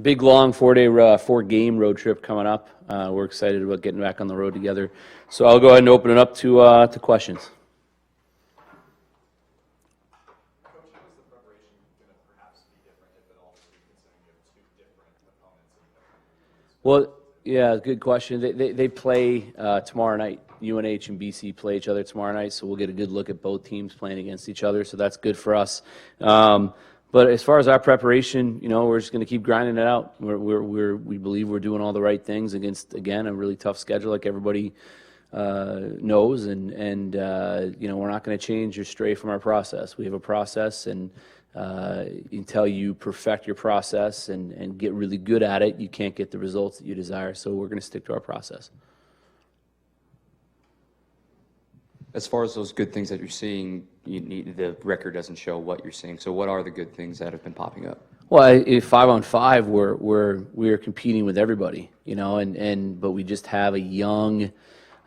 Big, long 4-game road trip coming up. We're excited about getting back on the road together. So I'll go ahead and open it up to questions. Coach, how is the preparation going to perhaps be different, if at all, considering you have two different opponents? Well, yeah, good question. They play tomorrow night. UNH and BC play each other tomorrow night, so we'll get a good look at both teams playing against each other, so that's good for us. But as far as our preparation, we're just going to keep grinding it out. We believe we're doing all the right things against, again, a really tough schedule like everybody knows, and we're not going to change or stray from our process. We have a process, and until you perfect your process and get really good at it, you can't get the results that you desire, so we're going to stick to our process. As far as those good things that you're seeing, the record doesn't show what you're seeing. So what are the good things that have been popping up? Well, 5-on-5, we're competing with everybody, but we just have a young,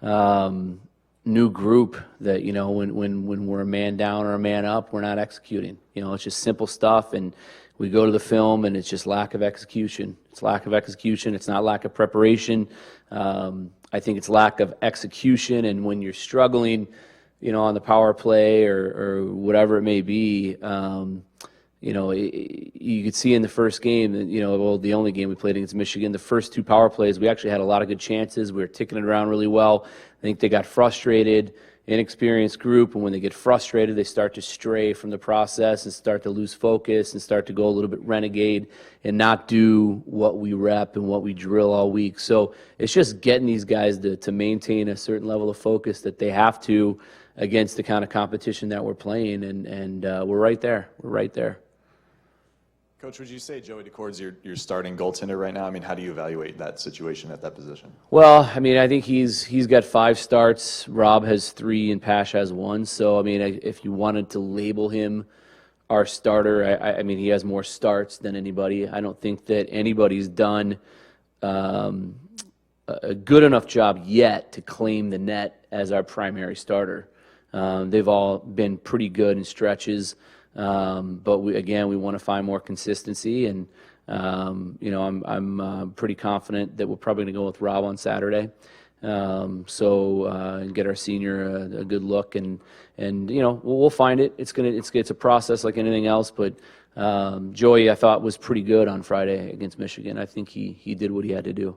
new group that when we're a man down or a man up, we're not executing. It's just simple stuff, and we go to the film, and it's just lack of execution. It's lack of execution. It's not lack of preparation. I think it's lack of execution, and when you're struggling, on the power play or whatever it may be, you could see in the first game, the only game we played against Michigan, the first two power plays, we actually had a lot of good chances. We were ticking it around really well. I think they got frustrated, inexperienced group, and when they get frustrated, they start to stray from the process and start to lose focus and start to go a little bit renegade and not do what we rep and what we drill all week. So it's just getting these guys to maintain a certain level of focus that they have to against the kind of competition that we're playing, and we're right there. We're right there. Coach, would you say Joey Dacord's your starting goaltender right now? I mean, how do you evaluate that situation at that position? Well, I mean, I think he's got 5 starts. Rob has 3 and Pash has 1. So, I mean, if you wanted to label him our starter, I mean, he has more starts than anybody. I don't think that anybody's done a good enough job yet to claim the net as our primary starter. They've all been pretty good in stretches. But we want to find more consistency, and I'm pretty confident that we're probably going to go with Rob on Saturday. And get our senior a good look, and we'll find it. It's a process like anything else. But Joey, I thought, was pretty good on Friday against Michigan. I think he did what he had to do.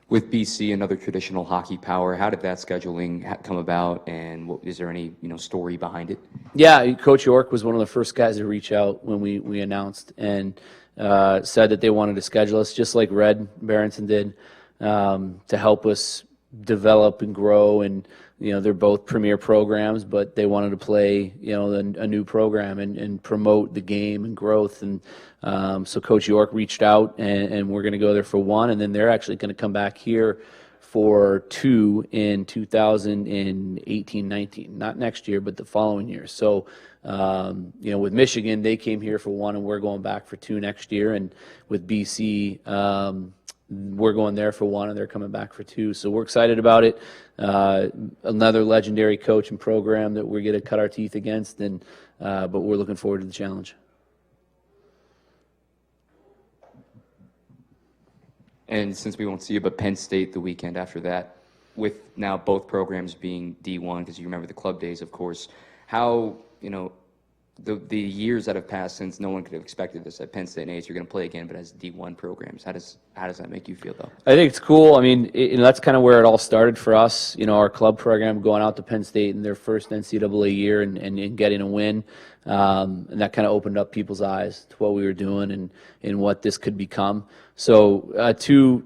With BC, another traditional hockey power, how did that scheduling come about, and is there any story behind it? Yeah, Coach York was one of the first guys to reach out when we announced, and said that they wanted to schedule us, just like Red Berenson did, to help us develop and grow. And they're both premier programs, but they wanted to play a new program and promote the game and growth. And so Coach York reached out, and we're going to go there for 1, and then they're actually going to come back here for 2 in 2018-19, not next year, but the following year. So with Michigan, they came here for 1, and we're going back for 2 next year. And with BC, we're going there for 1, and they're coming back for 2. So we're excited about it. Another legendary coach and program that we're going to cut our teeth against, but we're looking forward to the challenge. And since we won't see you, but Penn State the weekend after that, with now both programs being D1, because you remember the club days, of course, how, the years that have passed since no one could have expected this at Penn State and Ace, you're going to play again, but as D1 programs. How does that make you feel, though? I think it's cool. I mean, that's kind of where it all started for us. Our club program going out to Penn State in their first NCAA year and getting a win. And that kind of opened up people's eyes to what we were doing and what this could become. So two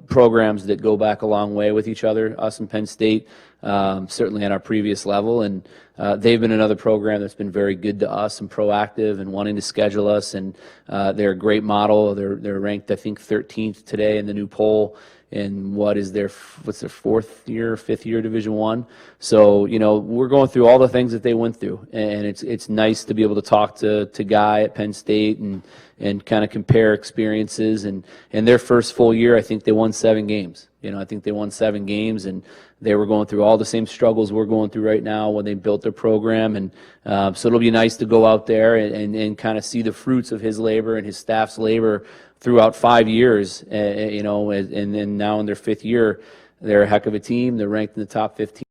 programs that go back a long way with each other, us and Penn State, certainly at our previous level. And they've been another program that's been very good to us and proactive and wanting to schedule us. And they're a great model. They're ranked, I think, 13th today in the new poll. And what's their 4th year, 5th year Division I. So, we're going through all the things that they went through. And it's nice to be able to talk to Guy at Penn State and kind of compare experiences. And their first full year, I think they won 7 games. You know, I think they won 7 games, and they were going through all the same struggles we're going through right now when they built their program. And so it'll be nice to go out there and kind of see the fruits of his labor and his staff's labor throughout 5 years. You know, and then now in their 5th year, they're a heck of a team. They're ranked in the top 15.